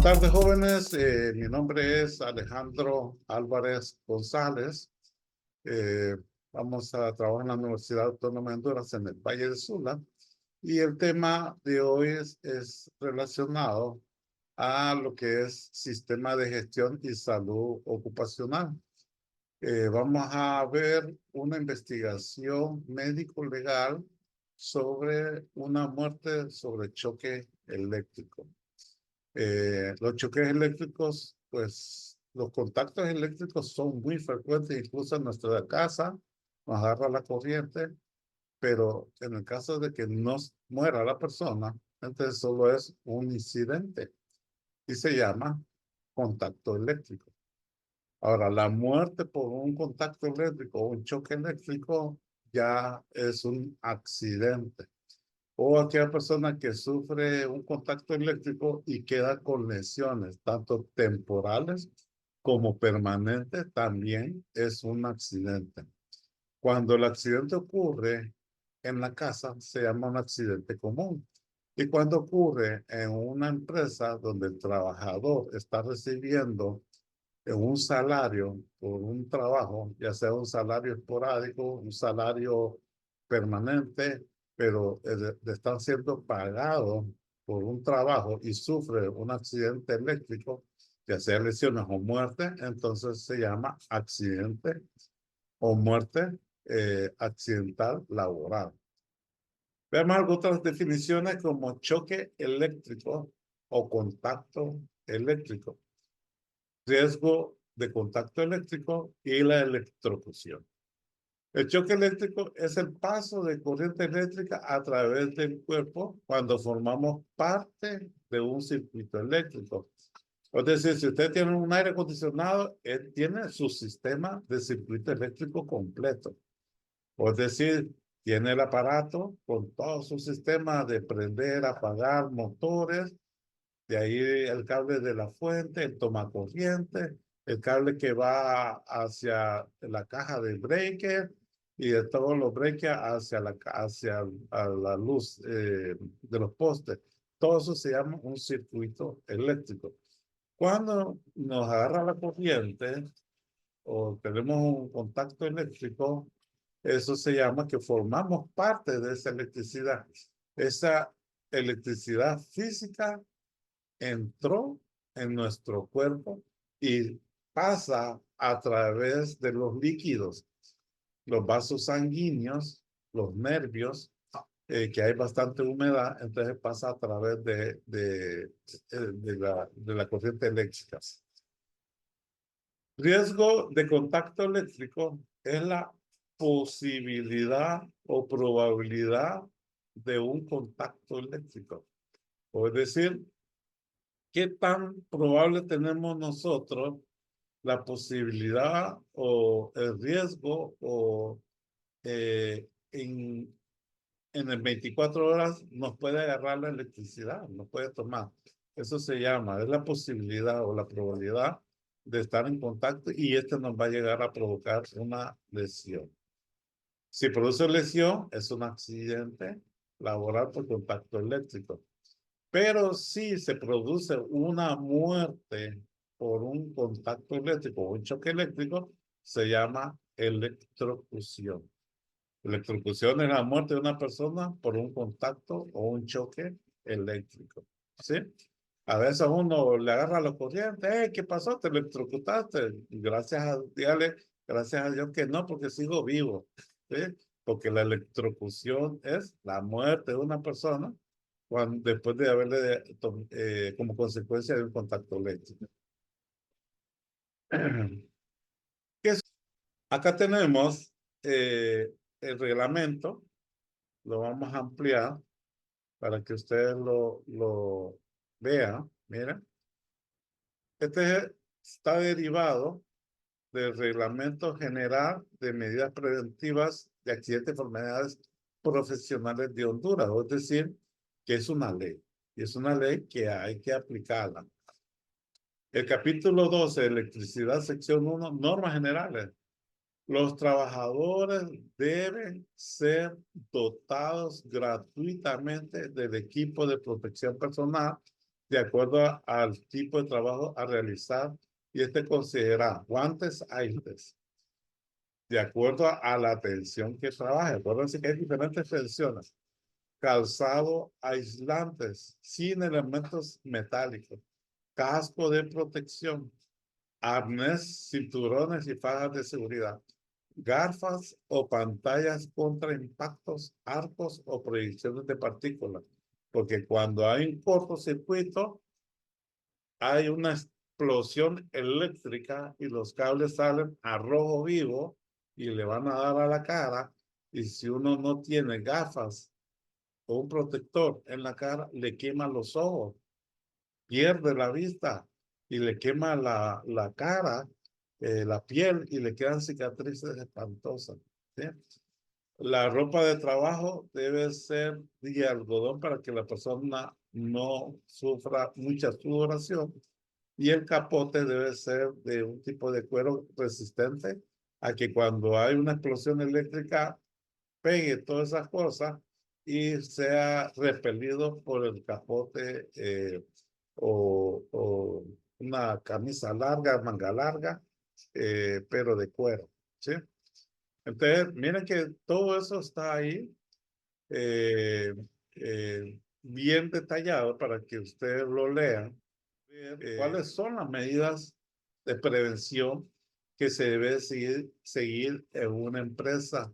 tardes, jóvenes. Mi nombre es Alejandro Álvarez González. Eh, Vamos a trabajar en la Universidad Autónoma de Honduras en el Valle de Sula. Y el tema de hoy es relacionado a lo que es sistema de gestión y salud ocupacional. Vamos a ver una investigación médico-legal sobre una muerte sobre choque eléctrico. Los choques eléctricos, pues los contactos eléctricos son muy frecuentes, incluso en nuestra casa nos agarra la corriente, pero en el caso de que no muera la persona, entonces solo es un incidente y se llama contacto eléctrico. Ahora, la muerte por un contacto eléctrico o un choque eléctrico ya es un accidente. O aquella persona que sufre un contacto eléctrico y queda con lesiones, tanto temporales como permanentes, también es un accidente. Cuando el accidente ocurre en la casa, se llama un accidente común. Y cuando ocurre en una empresa donde el trabajador está recibiendo un salario por un trabajo, ya sea un salario esporádico, un salario permanente, pero están siendo pagados por un trabajo y sufre un accidente eléctrico, ya sea lesiones o muerte, entonces se llama accidente o muerte accidental laboral. Veamos algunas otras definiciones como choque eléctrico o contacto eléctrico, riesgo de contacto eléctrico y la electrocución. El choque eléctrico es el paso de corriente eléctrica a través del cuerpo cuando formamos parte de un circuito eléctrico. Es decir, si usted tiene un aire acondicionado, él tiene su sistema de circuito eléctrico completo. Es decir, tiene el aparato con todo su sistema de prender, apagar motores, de ahí el cable de la fuente, el tomacorriente, el cable que va hacia la caja de breaker y de todos los breakers hacia la luz de los postes. Todo eso se llama un circuito eléctrico. Cuando nos agarra la corriente o tenemos un contacto eléctrico, eso se llama que formamos parte de esa electricidad. Esa electricidad física entró en nuestro cuerpo y pasa a través de los líquidos, los vasos sanguíneos, los nervios, que hay bastante humedad, entonces pasa a través de la corriente eléctrica. Riesgo de contacto eléctrico es la posibilidad o probabilidad de un contacto eléctrico. O es decir, ¿qué tan probable tenemos nosotros la posibilidad o el riesgo o en el 24 horas nos puede agarrar la electricidad, nos puede tomar? Eso se llama, es la posibilidad o la probabilidad de estar en contacto y este nos va a llegar a provocar una lesión. Si produce lesión, es un accidente laboral por contacto eléctrico. Pero si se produce una muerte por un contacto eléctrico o un choque eléctrico, se llama electrocución. Electrocución es la muerte de una persona por un contacto o un choque eléctrico. ¿Sí? A veces a uno le agarra la corriente. ¿Qué pasó? ¿Te electrocutaste? Gracias a Dios que no, porque sigo vivo. ¿Sí? Porque la electrocución es la muerte de una persona después de haberle como consecuencia de un contacto eléctrico. ¿Qué es? Acá tenemos el reglamento, lo vamos a ampliar para que ustedes lo vean. Miren, está derivado del Reglamento General de Medidas Preventivas de Accidentes y Enfermedades Profesionales de Honduras, es decir, que es una ley, y es una ley que hay que aplicarla. El capítulo 12 de electricidad, sección 1, normas generales. Los trabajadores deben ser dotados gratuitamente del equipo de protección personal de acuerdo al tipo de trabajo a realizar y este considera guantes aires de acuerdo a la tensión que trabaje. Acuérdense que hay diferentes tensiones. Calzado aislantes sin elementos metálicos, casco de protección, arnés, cinturones y fajas de seguridad, gafas o pantallas contra impactos, arcos o proyecciones de partículas. Porque cuando hay un cortocircuito, hay una explosión eléctrica y los cables salen a rojo vivo y le van a dar a la cara. Y si uno no tiene gafas o un protector en la cara, le quema los ojos, pierde la vista y le quema la cara, la piel y le quedan cicatrices espantosas. ¿Sí? La ropa de trabajo debe ser de algodón para que la persona no sufra mucha sudoración y el capote debe ser de un tipo de cuero resistente a que cuando hay una explosión eléctrica pegue todas esas cosas y sea repelido por el capote o una camisa larga, manga larga, pero de cuero. ¿Sí? Entonces, miren que todo eso está ahí eh, bien detallado para que ustedes lo lean. ¿Cuáles son las medidas de prevención que se debe seguir en una empresa?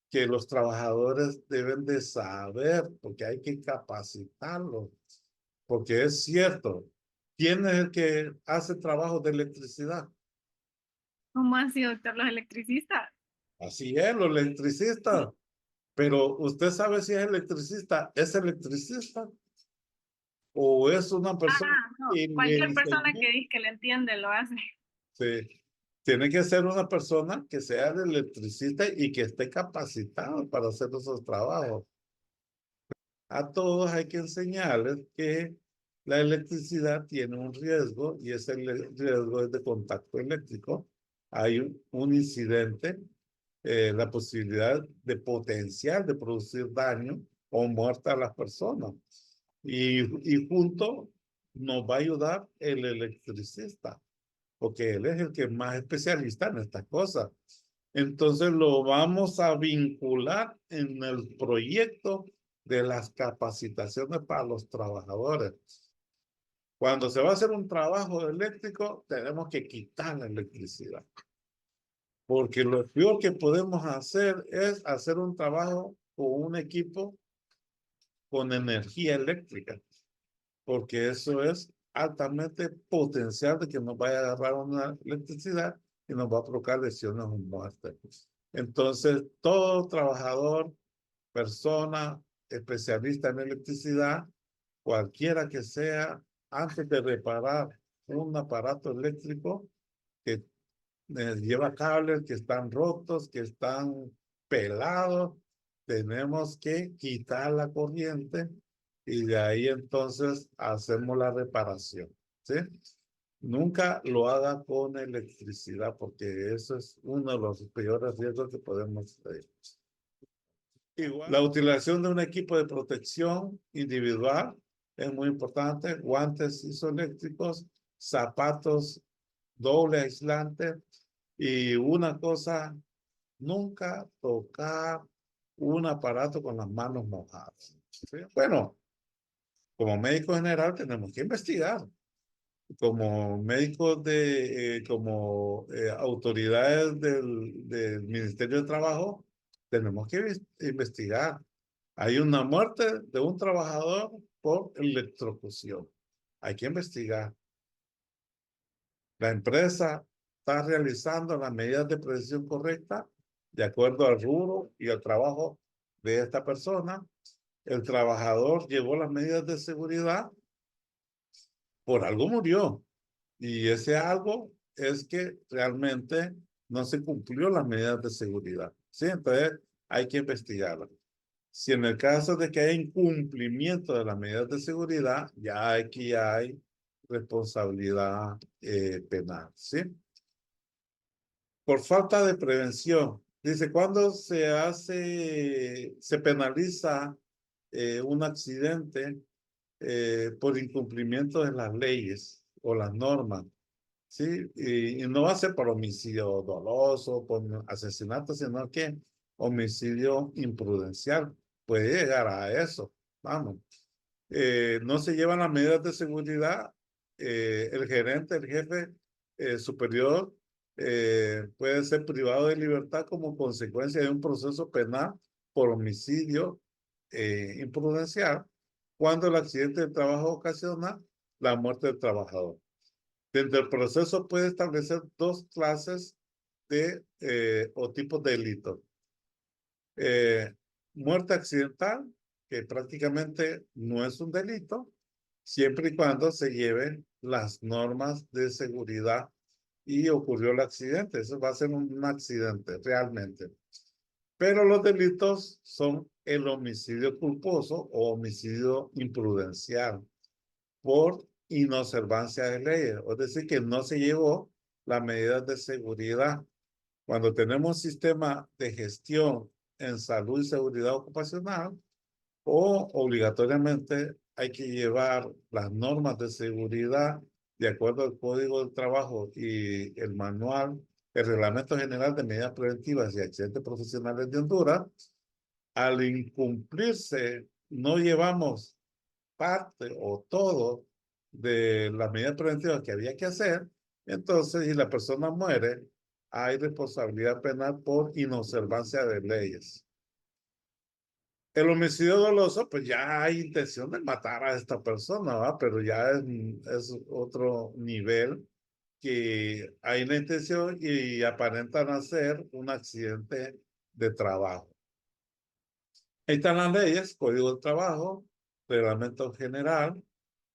Que los trabajadores deben de saber, porque hay que capacitarlos, porque es cierto, ¿quién es el que hace trabajo de electricidad? ¿Cómo así, doctor? Los electricistas. Así es, los electricistas. Pero usted sabe si es electricista o es una persona Ah, no. que le Cualquier persona enseñó. que dice que le entiende lo hace. Sí. Tiene que ser una persona que sea de electricista y que esté capacitado para hacer esos trabajos. A todos hay que enseñarles que la electricidad tiene un riesgo y ese riesgo es de contacto eléctrico. Hay un incidente, la posibilidad de potencial de producir daño o muerte a las personas. Y junto nos va a ayudar el electricista, porque él es el que es más especialista en estas cosas. Entonces lo vamos a vincular en el proyecto de las capacitaciones para los trabajadores. Cuando se va a hacer un trabajo eléctrico, tenemos que quitar la electricidad, porque lo peor que podemos hacer es hacer un trabajo con un equipo con energía eléctrica, porque eso es altamente potencial de que nos vaya a agarrar una electricidad y nos va a provocar lesiones o muerte. Entonces, todo trabajador, persona, especialista en electricidad, cualquiera que sea, antes de reparar un aparato eléctrico que lleva cables que están rotos, que están pelados, tenemos que quitar la corriente y de ahí entonces hacemos la reparación, ¿sí? Nunca lo haga con electricidad porque eso es uno de los peores riesgos que podemos tener. Igual, la utilización de un equipo de protección individual es muy importante, guantes isoeléctricos, zapatos doble aislante y una cosa, nunca tocar un aparato con las manos mojadas. ¿Sí? Bueno, como médico general tenemos que investigar. Como médicos como autoridades del Ministerio de Trabajo, tenemos que investigar. Hay una muerte de un trabajador por electrocución. Hay que investigar. La empresa está realizando las medidas de prevención correcta de acuerdo al rubro y al trabajo de esta persona. El trabajador llevó las medidas de seguridad, por algo murió. Y ese algo es que realmente no se cumplió las medidas de seguridad. ¿Sí? Entonces hay que investigarlo. Si en el caso de que haya incumplimiento de las medidas de seguridad, ya aquí hay responsabilidad penal. ¿Sí? Por falta de prevención. Dice, cuando se penaliza un accidente por incumplimiento de las leyes o las normas, ¿sí? Y no va a ser por homicidio doloso, por asesinato, sino que homicidio imprudencial. Puede llegar a eso, vamos. No se llevan las medidas de seguridad, el gerente, el jefe superior puede ser privado de libertad como consecuencia de un proceso penal por homicidio imprudencial cuando el accidente de trabajo ocasiona la muerte del trabajador. Dentro del proceso puede establecer dos clases de o tipos de delitos. Eh, Muerte accidental, que prácticamente no es un delito, siempre y cuando se lleven las normas de seguridad y ocurrió el accidente. Eso va a ser un accidente realmente. Pero los delitos son el homicidio culposo o homicidio imprudencial por inobservancia de leyes, es decir, que no se llevó las medidas de seguridad. Cuando tenemos un sistema de gestión en salud y seguridad ocupacional, o obligatoriamente hay que llevar las normas de seguridad de acuerdo al Código del Trabajo y el manual, el Reglamento General de Medidas Preventivas y Accidentes Profesionales de Honduras. Al incumplirse, no llevamos parte o todo de las medidas preventivas que había que hacer, entonces, si la persona muere, hay responsabilidad penal por inobservancia de leyes. El homicidio doloso, pues ya hay intención de matar a esta persona, ¿va? Pero ya es otro nivel que hay la intención y aparentan hacer un accidente de trabajo. Ahí están las leyes, Código del Trabajo, Reglamento General,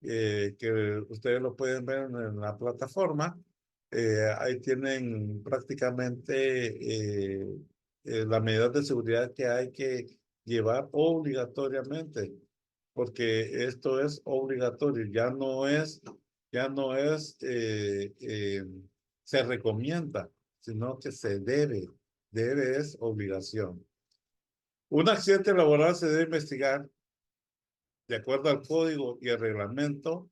que ustedes lo pueden ver en la plataforma. Ahí tienen prácticamente las medidas de seguridad que hay que llevar obligatoriamente, porque esto es obligatorio, ya no es se recomienda, sino que se debe es obligación. Un accidente laboral se debe investigar de acuerdo al código y el reglamento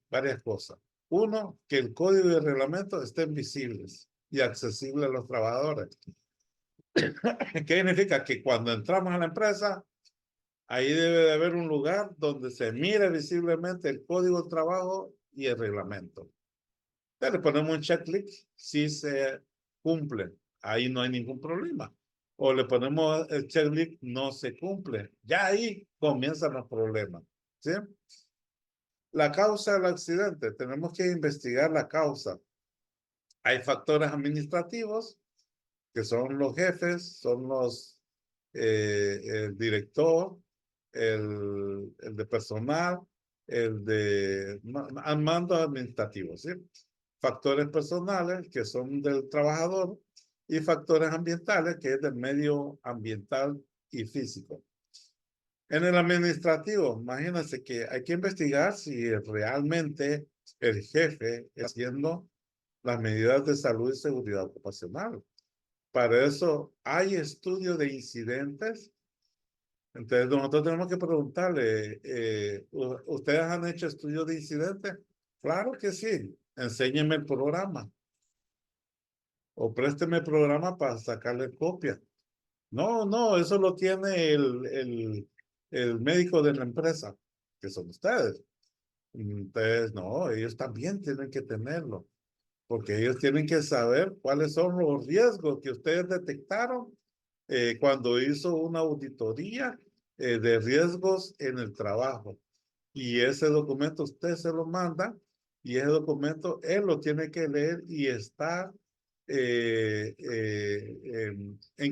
varias cosas. Uno, que el código y el reglamento estén visibles y accesibles a los trabajadores. ¿Qué significa? Que cuando entramos a la empresa, ahí debe de haber un lugar donde se mire visiblemente el código de trabajo y el reglamento. Entonces le ponemos un checklist si se cumple. Ahí no hay ningún problema. O le ponemos el checklist no se cumple. Ya ahí comienzan los problemas. ¿Sí? La causa del accidente. Tenemos que investigar la causa. Hay factores administrativos que son los jefes, son el director, el de personal, el de mando administrativo, ¿sí? Factores personales que son del trabajador y factores ambientales que es del medio ambiental y físico. En el administrativo, imagínense que hay que investigar si realmente el jefe está haciendo las medidas de salud y seguridad ocupacional. Para eso hay estudios de incidentes. Entonces nosotros tenemos que preguntarle, ¿ustedes han hecho estudios de incidentes? Claro que sí. Enséñenme el programa o présteme el programa para sacarle copia. No, no, eso lo tiene el médico de la empresa, que son ustedes. Entonces, no, ellos también tienen que tenerlo, porque ellos tienen que saber cuáles son los riesgos que ustedes detectaron cuando hizo una auditoría de riesgos en el trabajo. Y ese documento usted se lo manda y ese documento él lo tiene que leer y estar en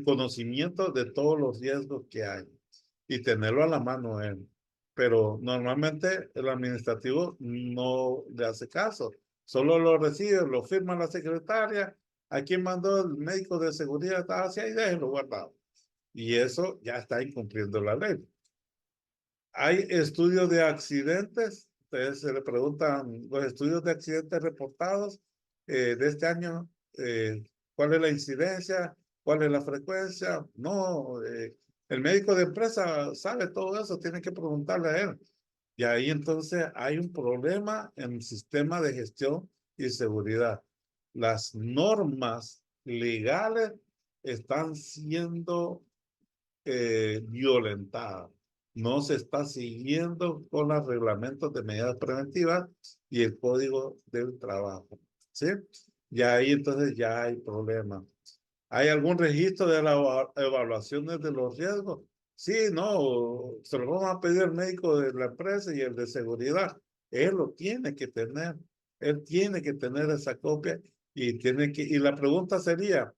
conocimiento de todos los riesgos que hay y tenerlo a la mano él. Pero normalmente el administrativo no le hace caso, solo lo recibe, lo firma la secretaria, a quien mandó el médico de seguridad, está hacia ahí, déjenlo guardado. Y eso ya está incumpliendo la ley. Hay estudios de accidentes, ustedes se le preguntan los estudios de accidentes reportados de este año, ¿cuál es la incidencia? ¿Cuál es la frecuencia? No, El médico de empresa sabe todo eso, tiene que preguntarle a él. Y ahí entonces hay un problema en el sistema de gestión y seguridad. Las normas legales están siendo violentada. No se está siguiendo con los reglamentos de medidas preventivas y el código del trabajo. ¿Sí? Y ahí entonces ya hay problemas. ¿Hay algún registro de las evaluaciones de los riesgos? Sí, no, se lo vamos a pedir al médico de la empresa y el de seguridad. Él lo tiene que tener. Él tiene que tener esa copia y tiene que, y la pregunta sería,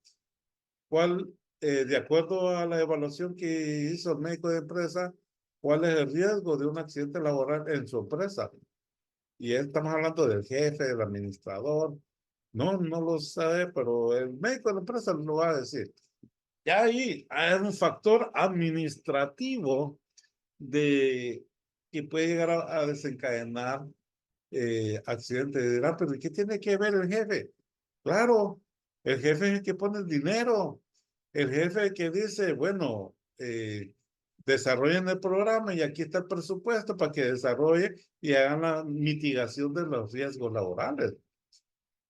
¿cuál, de acuerdo a la evaluación que hizo el médico de empresa, cuál es el riesgo de un accidente laboral en su empresa? Y estamos hablando del jefe, del administrador. No, no lo sabe, pero el médico de la empresa lo va a decir. Ya ahí hay un factor administrativo de que puede llegar a desencadenar accidentes. Dirán, pero ¿qué tiene que ver el jefe? Claro, el jefe es el que pone el dinero. El jefe es el que dice, bueno, desarrollen el programa y aquí está el presupuesto para que desarrolle y hagan la mitigación de los riesgos laborales.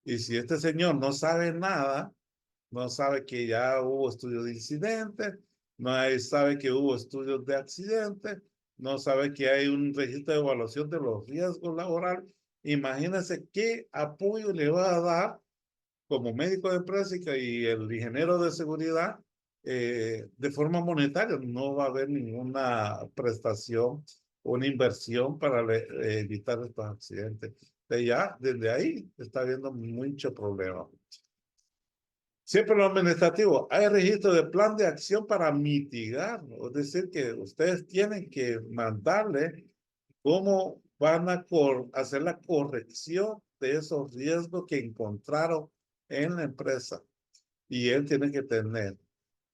Y si este señor no sabe nada, no sabe que ya hubo estudios de incidentes, no sabe que hubo estudios de accidentes, no sabe que hay un registro de evaluación de los riesgos laborales. Imagínense qué apoyo le va a dar como médico de empresa y el ingeniero de seguridad de forma monetaria. No va a haber ninguna prestación, una inversión para evitar estos accidentes. Desde ahí está habiendo mucho problema. Siempre lo administrativo, hay registro de plan de acción para mitigar, ¿no? Es decir, que ustedes tienen que mandarle cómo van a hacer la corrección de esos riesgos que encontraron en la empresa. Y él tiene que tener.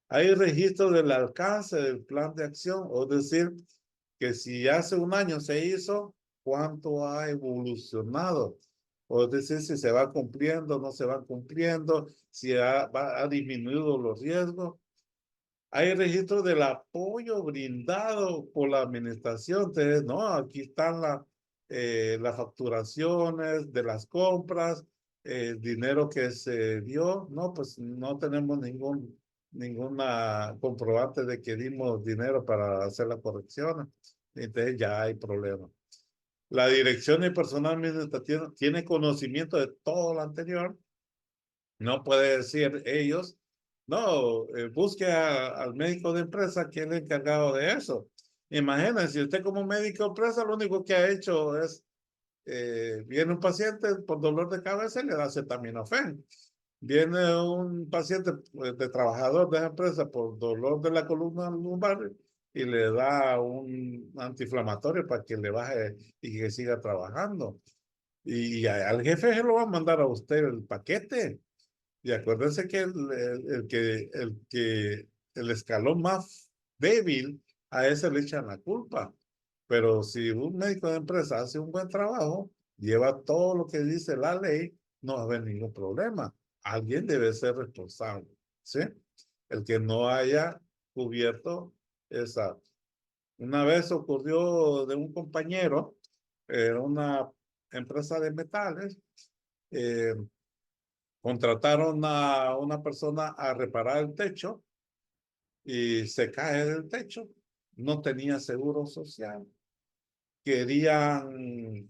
Hay registro del alcance del plan de acción, es decir, que si hace un año se hizo, ¿cuánto ha evolucionado? O es decir, si se va cumpliendo, no se va cumpliendo, si ha disminuido los riesgos. Hay registro del apoyo brindado por la administración. Entonces, no, aquí están las facturaciones de las compras, el dinero que se dio. No, pues no tenemos ninguna comprobante de que dimos dinero para hacer las correcciones. Entonces ya hay problemas. La dirección y personal administrativo tiene conocimiento de todo lo anterior. No puede decir ellos, no, busque al médico de empresa que es el encargado de eso. Imagínense, usted como médico de empresa lo único que ha hecho es, viene un paciente por dolor de cabeza y le da acetaminofén. Viene un paciente de trabajador de la empresa por dolor de la columna lumbar y le da un antiinflamatorio para que le baje y que siga trabajando. Y al jefe se lo va a mandar a usted el paquete. Y acuérdense que el escalón más débil, a ese le echan la culpa. Pero si un médico de empresa hace un buen trabajo, lleva todo lo que dice la ley, no va a haber ningún problema. Alguien debe ser responsable, ¿sí? El que no haya cubierto esa. Una vez ocurrió de un compañero, era una empresa de metales, eh, contrataron a una persona a reparar el techo y se cae del techo. No tenía seguro social. Querían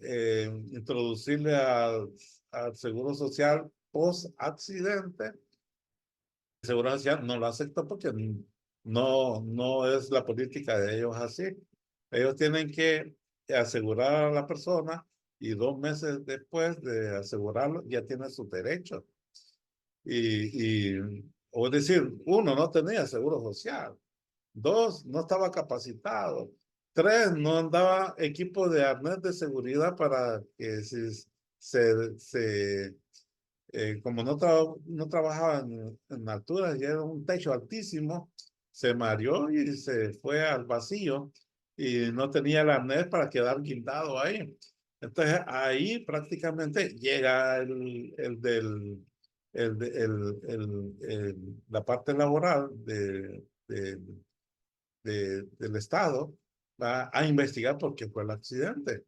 introducirle al seguro social post accidente. El seguro social no lo aceptó porque no es la política de ellos así. Ellos tienen que asegurar a la persona y 2 meses después de asegurarlo ya tiene sus derechos. O es decir, uno, no tenía seguro social. Dos, no estaba capacitado. Tres, no andaba equipo de arnés de seguridad para que si como no trabajaba en alturas y era un techo altísimo, se mareó y se fue al vacío y no tenía el arnés para quedar guindado ahí. Entonces ahí prácticamente llega la parte laboral del Estado va a investigar por qué fue el accidente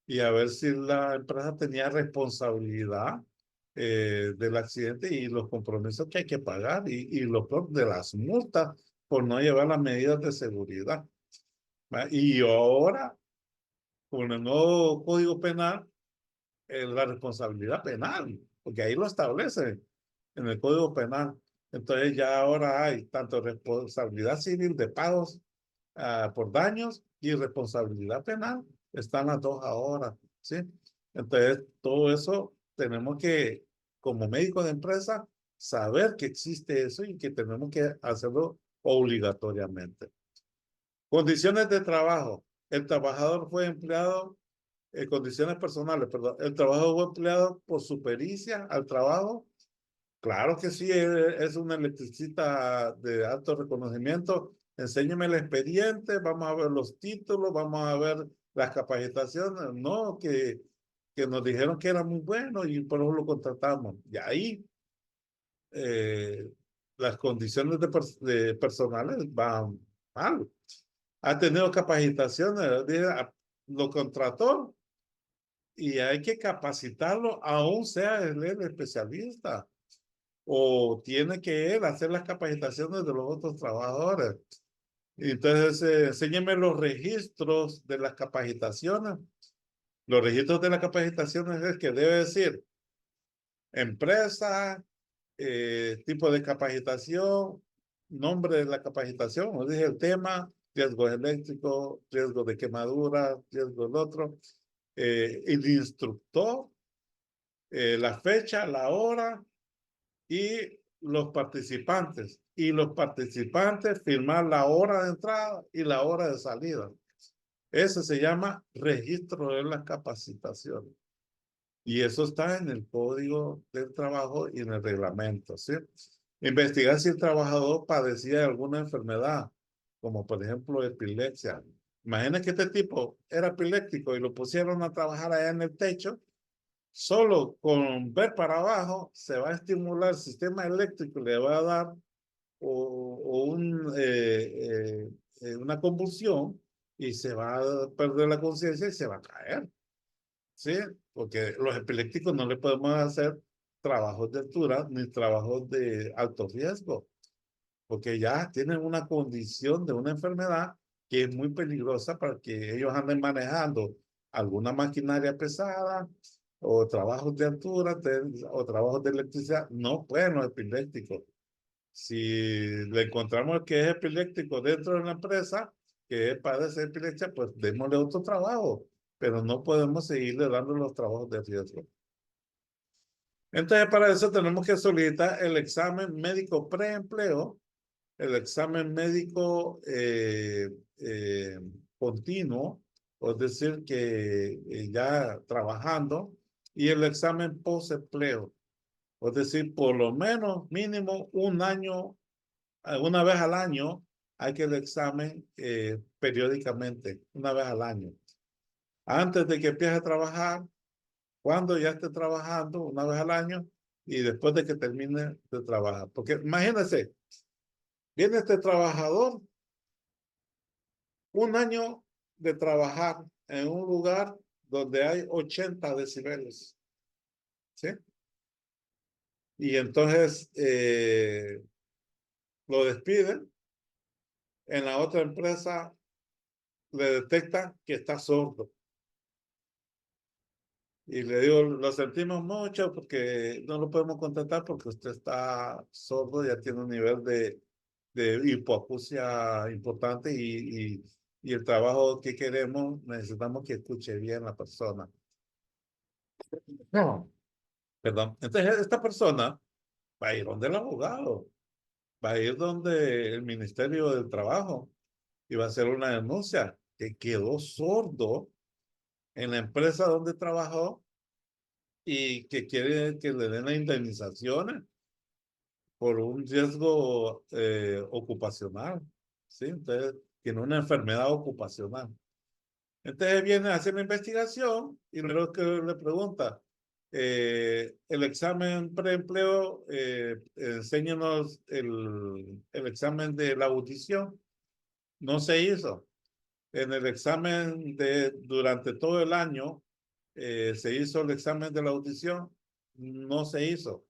y a ver si la empresa tenía responsabilidad del accidente y los compromisos que hay que pagar y lo de las multas por no llevar las medidas de seguridad. ¿Va? Y ahora, con el nuevo Código Penal, la responsabilidad penal, porque ahí lo establece en el Código Penal. Entonces ya ahora hay tanto responsabilidad civil de pagos por daños y responsabilidad penal. Están las dos ahora, ¿sí? Entonces todo eso tenemos que, como médico de empresa, saber que existe eso y que tenemos que hacerlo obligatoriamente. Condiciones de trabajo. El trabajador fue empleado condiciones personales, perdón. El trabajo fue empleado por su pericia al trabajo. Claro que sí, es un electricista de alto reconocimiento. Enséñeme el expediente, vamos a ver los títulos, vamos a ver las capacitaciones. No, que nos dijeron que era muy bueno y por eso lo contratamos. Y ahí eh, las condiciones de personales van mal. Ha tenido capacitaciones, lo contrató y hay que capacitarlo, aún sea él el especialista, o tiene que él hacer las capacitaciones de los otros trabajadores. Y entonces, enséñeme los registros de las capacitaciones. Los registros de las capacitaciones es que debe decir empresa, tipo de capacitación, nombre de la capacitación, o dije el tema, riesgos eléctricos, riesgo de quemadura, riesgo del otro, el instructor, la fecha, la hora y los participantes. Y los participantes firmar la hora de entrada y la hora de salida. Ese se llama registro de las capacitaciones. Y eso está en el Código del Trabajo y en el reglamento, ¿sí? Investigar si el trabajador padecía de alguna enfermedad, como por ejemplo epilepsia. Imagina que este tipo era epiléptico y lo pusieron a trabajar allá en el techo. Solo con ver para abajo se va a estimular el sistema eléctrico, le va a dar una convulsión y se va a perder la conciencia y se va a caer. ¿Sí? Porque los epilépticos no le podemos hacer trabajos de altura ni trabajos de alto riesgo, porque ya tienen una condición de una enfermedad que es muy peligrosa para que ellos anden manejando alguna maquinaria pesada o trabajos de altura o trabajos de electricidad. No pueden los epilépticos. Si le encontramos que es epiléptico dentro de la empresa, que padece epilepsia, pues démosle otro trabajo, pero no podemos seguirle dando los trabajos de riesgo. Entonces, para eso tenemos que solicitar el examen médico preempleo, el examen médico continuo, es decir, que ya trabajando, y el examen postempleo, es decir, por lo menos mínimo un año, una vez al año, hay que el examen periódicamente, una vez al año. Antes de que empiece a trabajar, cuando ya esté trabajando, una vez al año, y después de que termine de trabajar. Porque imagínense, viene este trabajador, un año de trabajar en un lugar donde hay 80 decibeles, ¿sí? Y entonces lo despiden, en la otra empresa le detectan que está sordo. Y le digo, lo sentimos mucho porque no lo podemos contratar porque usted está sordo, ya tiene un nivel de hipoacusia importante y el trabajo que queremos necesitamos que escuche bien la persona. No. Perdón. Entonces, esta persona va a ir donde el abogado, va a ir donde el Ministerio del Trabajo y va a hacer una denuncia que quedó sordo en la empresa donde trabajó y que quiere que le den las indemnizaciones por un riesgo ocupacional, ¿sí? Entonces, tiene una enfermedad ocupacional. Entonces viene a hacer una investigación y luego que le pregunta, el examen preempleo, enséñanos el examen de la audición. no se hizo. En el examen durante todo el año, se hizo el examen de la audición, no se hizo.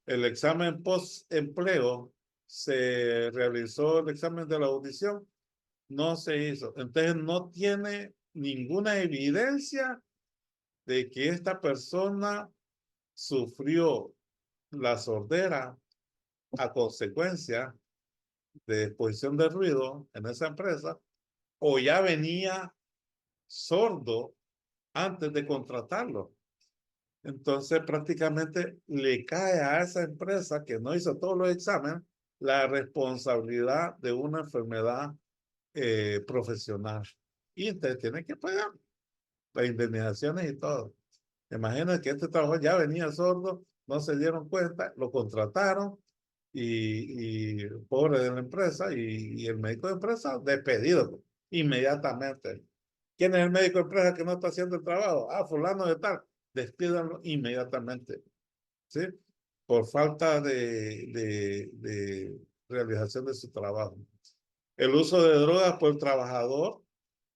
El examen post-empleo, se realizó el examen de la audición, no se hizo. Entonces no tiene ninguna evidencia de que esta persona sufrió la sordera a consecuencia de exposición de ruido en esa empresa o ya venía sordo antes de contratarlo. Entonces prácticamente le cae a esa empresa que no hizo todos los exámenes la responsabilidad de una enfermedad profesional. Y usted tiene que pagar las indemnizaciones y todo. Imagina que este trabajo ya venía sordo, no se dieron cuenta, lo contrataron y pobre de la empresa y el médico de empresa despedido inmediatamente. ¿Quién es el médico de empresa que no está haciendo el trabajo? Ah, fulano de tal. Despídanlo inmediatamente, ¿sí? Por falta de realización de su trabajo. El uso de drogas por el trabajador,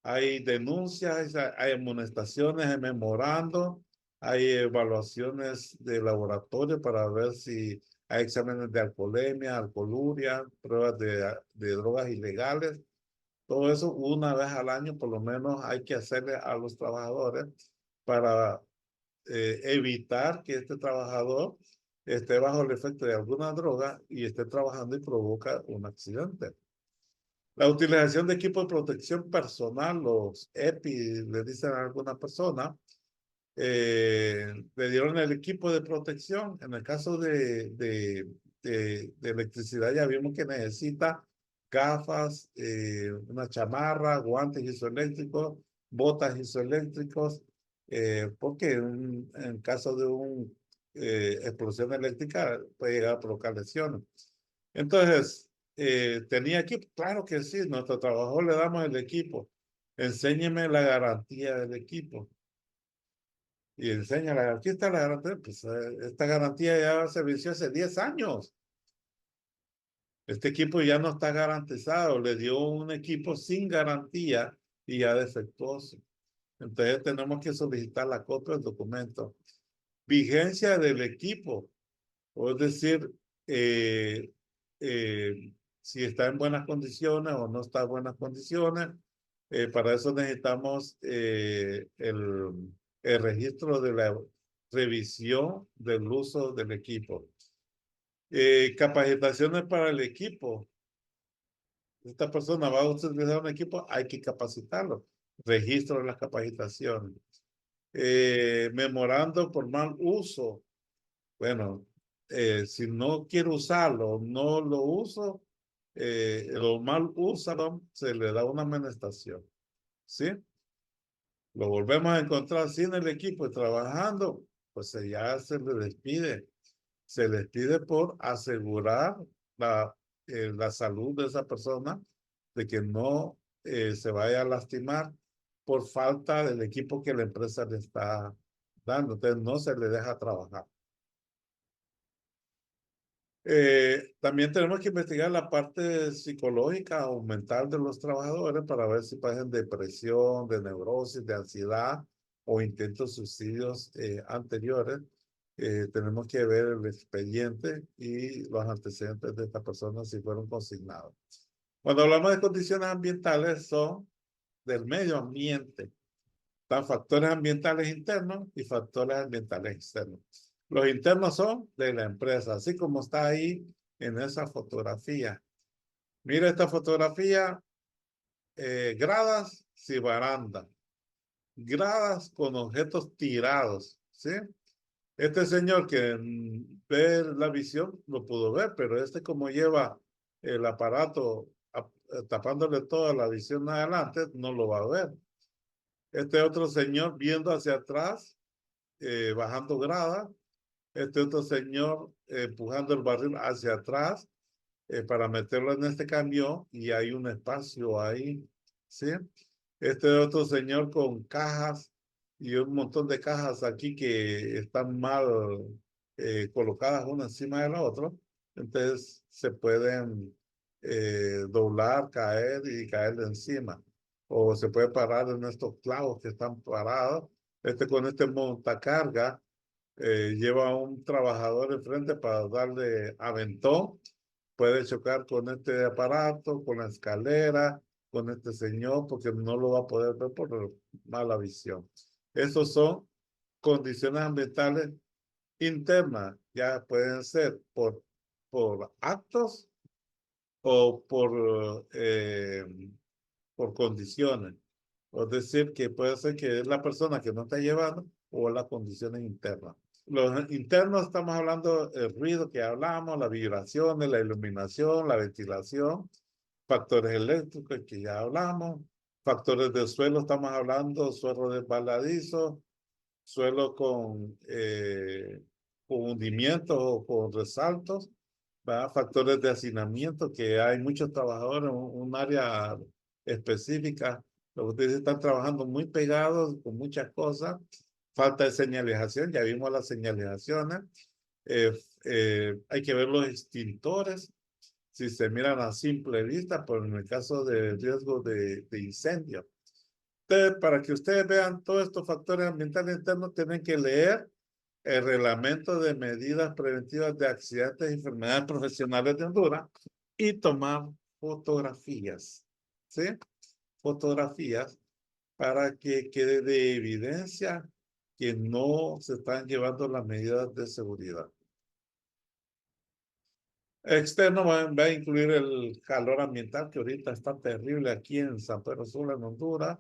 hay denuncias, hay amonestaciones, hay memorando, hay evaluaciones de laboratorio para ver si hay exámenes de alcoholemia, alcoholuria, pruebas de drogas ilegales. Todo eso una vez al año por lo menos hay que hacerle a los trabajadores para evitar que este trabajador esté bajo el efecto de alguna droga y esté trabajando y provoca un accidente. La utilización de equipos de protección personal, los EPI, le dicen a alguna persona, le dieron el equipo de protección. En el caso de electricidad ya vimos que necesita gafas, una chamarra, guantes isoeléctricos, botas isoeléctricos, porque en caso de una explosión eléctrica puede llegar a provocar lesiones. Entonces, ¿tenía equipo? Claro que sí, nuestro trabajador le damos el equipo. Enséñeme la garantía del equipo. Y enséñala, aquí está la garantía. Pues esta garantía ya se venció hace 10 años. Este equipo ya no está garantizado. Le dio un equipo sin garantía y ya defectuoso. Entonces tenemos que solicitar la copia del documento. Vigencia del equipo. O es decir, eh, si está en buenas condiciones o no está en buenas condiciones. Para eso necesitamos el registro de la revisión del uso del equipo. Capacitaciones para el equipo. Esta persona va a utilizar un equipo, hay que capacitarlo. Registro de las capacitaciones. Memorando por mal uso. Bueno, si no quiero usarlo, no lo uso, lo mal uso, se le da una amonestación. ¿Sí? Lo volvemos a encontrar sin el equipo y trabajando, pues ya se le despide. Se les pide por asegurar la salud de esa persona, de que no se vaya a lastimar por falta del equipo que la empresa le está dando. Entonces no se le deja trabajar. También tenemos que investigar la parte psicológica o mental de los trabajadores para ver si padecen depresión, de neurosis, de ansiedad o intentos de suicidios anteriores. Tenemos que ver el expediente y los antecedentes de esta persona si fueron consignados. Cuando hablamos de condiciones ambientales son del medio ambiente. Están factores ambientales internos y factores ambientales externos. Los internos son de la empresa, así como está ahí en esa fotografía. Mira esta fotografía, gradas y baranda. Gradas con objetos tirados, ¿sí? Este señor que ve la visión lo pudo ver, pero este como lleva el aparato tapándole toda la visión adelante, no lo va a ver. Este otro señor viendo hacia atrás, bajando grada. Este otro señor empujando el barril hacia atrás para meterlo en este camión y hay un espacio ahí, ¿sí? Este otro señor con cajas y un montón de cajas aquí que están mal colocadas una encima de la otra, entonces se pueden doblar, caer y caer de encima. O se puede parar en estos clavos que están parados. Con este montacarga lleva a un trabajador enfrente para darle aventón. Puede chocar con este aparato, con la escalera, con este señor, porque no lo va a poder ver por mala visión. Esos son condiciones ambientales internas, ya pueden ser por actos o por condiciones. Es decir, que puede ser que es la persona que no está llevando o las condiciones internas. Los internos estamos hablando del ruido que hablamos, las vibraciones, la iluminación, la ventilación, factores eléctricos que ya hablamos, factores del suelo, estamos hablando suelo resbaladizo, suelo con hundimientos o con resaltos, ¿verdad? Factores de hacinamiento, que hay muchos trabajadores en un área específica, los que ustedes están trabajando muy pegados con muchas cosas, falta de señalización, ya vimos las señalizaciones, eh, hay que ver los extintores, si se miran a simple vista, por en el caso de riesgo de incendio. Entonces, para que ustedes vean todos estos factores ambientales internos, tienen que leer el reglamento de medidas preventivas de accidentes y enfermedades profesionales de Honduras y tomar fotografías, ¿sí? Fotografías para que quede de evidencia que no se están llevando las medidas de seguridad. Externo va a incluir el calor ambiental, que ahorita está terrible aquí en San Pedro Sula, en Honduras.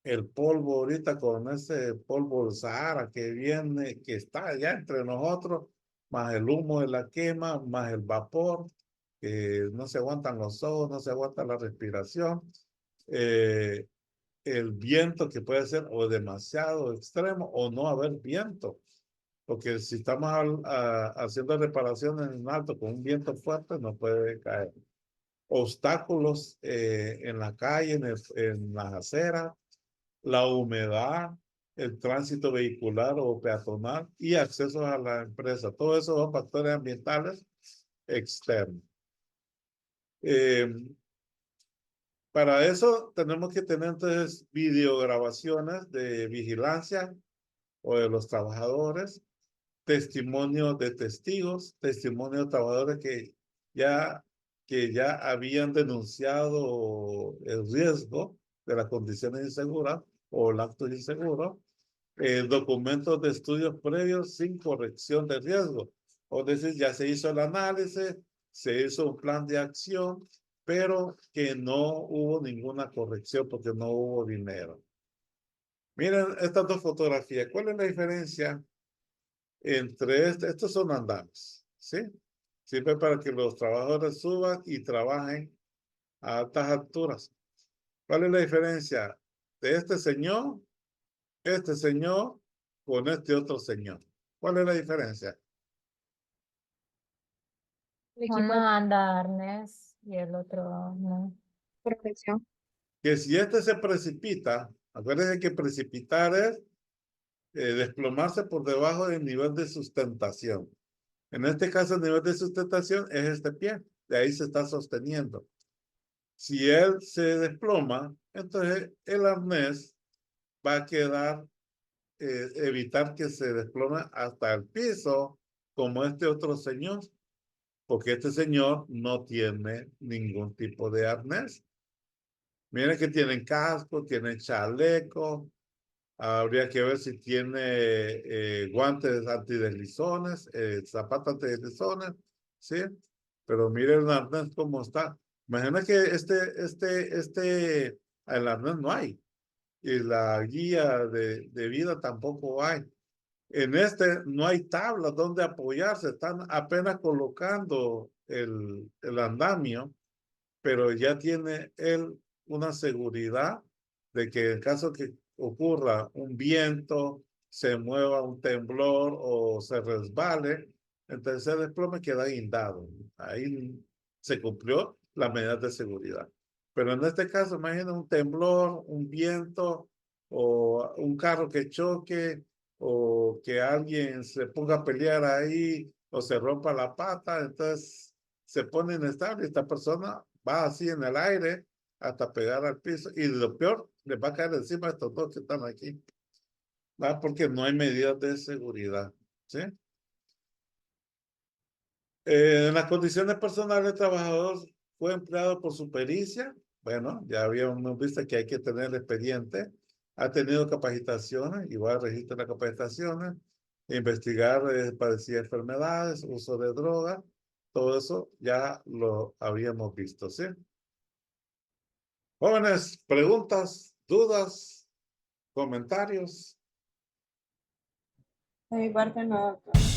El polvo ahorita con ese polvo del Sahara que viene, que está allá entre nosotros, más el humo de la quema, más el vapor, que no se aguantan los ojos, no se aguanta la respiración. Eh, el viento que puede ser o demasiado extremo o no haber viento. Porque si estamos haciendo reparaciones en alto con un viento fuerte, no puede caer. Obstáculos en la calle, en las aceras, la humedad, el tránsito vehicular o peatonal y accesos a la empresa. Todo eso son factores ambientales externos. Eh, para eso tenemos que tener entonces videograbaciones de vigilancia o de los trabajadores, testimonios de testigos, testimonios de trabajadores que ya habían denunciado el riesgo de las condiciones inseguras o el acto inseguro, documentos de estudios previos sin corrección de riesgo. O decir, ya se hizo el análisis, se hizo un plan de acción, pero que no hubo ninguna corrección porque no hubo dinero. Miren estas dos fotografías. ¿Cuál es la diferencia entre estos son andames, ¿sí? Sirve para que los trabajadores suban y trabajen a altas alturas. ¿Cuál es la diferencia de este señor, con este otro señor? ¿Cuál es la diferencia? El equipo Uno de anda arnés y el otro no. protección. Que si este se precipita, acuérdense que precipitar es desplomarse por debajo del nivel de sustentación. En este caso, el nivel de sustentación es este pie, de ahí se está sosteniendo. Si él se desploma, entonces el arnés va a quedar, evitar que se desplome hasta el piso, como este otro señor, porque este señor no tiene ningún tipo de arnés. Miren que tienen casco, tienen chaleco, habría que ver si tiene guantes antideslizones, zapatos antideslizones, ¿sí? Pero miren el arnés cómo está. Imagina que el arnés no hay. Y la guía de vida tampoco hay. En este no hay tablas donde apoyarse, están apenas colocando el andamio, pero ya tiene él una seguridad de que en caso que ocurra un viento, se mueva un temblor o se resbale, entonces el desplome queda guindado. Ahí se cumplió la medida de seguridad. Pero en este caso, imagina un temblor, un viento o un carro que choque o que alguien se ponga a pelear ahí o se rompa la pata, entonces se pone inestable, esta persona va así en el aire hasta pegar al piso y lo peor, le va a caer encima a estos dos que están aquí. ¿Va? Porque no hay medidas de seguridad, ¿sí? En las condiciones personales, el trabajador fue empleado por su pericia. Bueno, ya habíamos visto que hay que tener el expediente. Ha tenido capacitaciones, igual registra las capacitaciones, investigar, padecía enfermedades, uso de drogas, todo eso ya lo habíamos visto, ¿sí? Jóvenes, preguntas, dudas, comentarios. De mi parte no, doctor.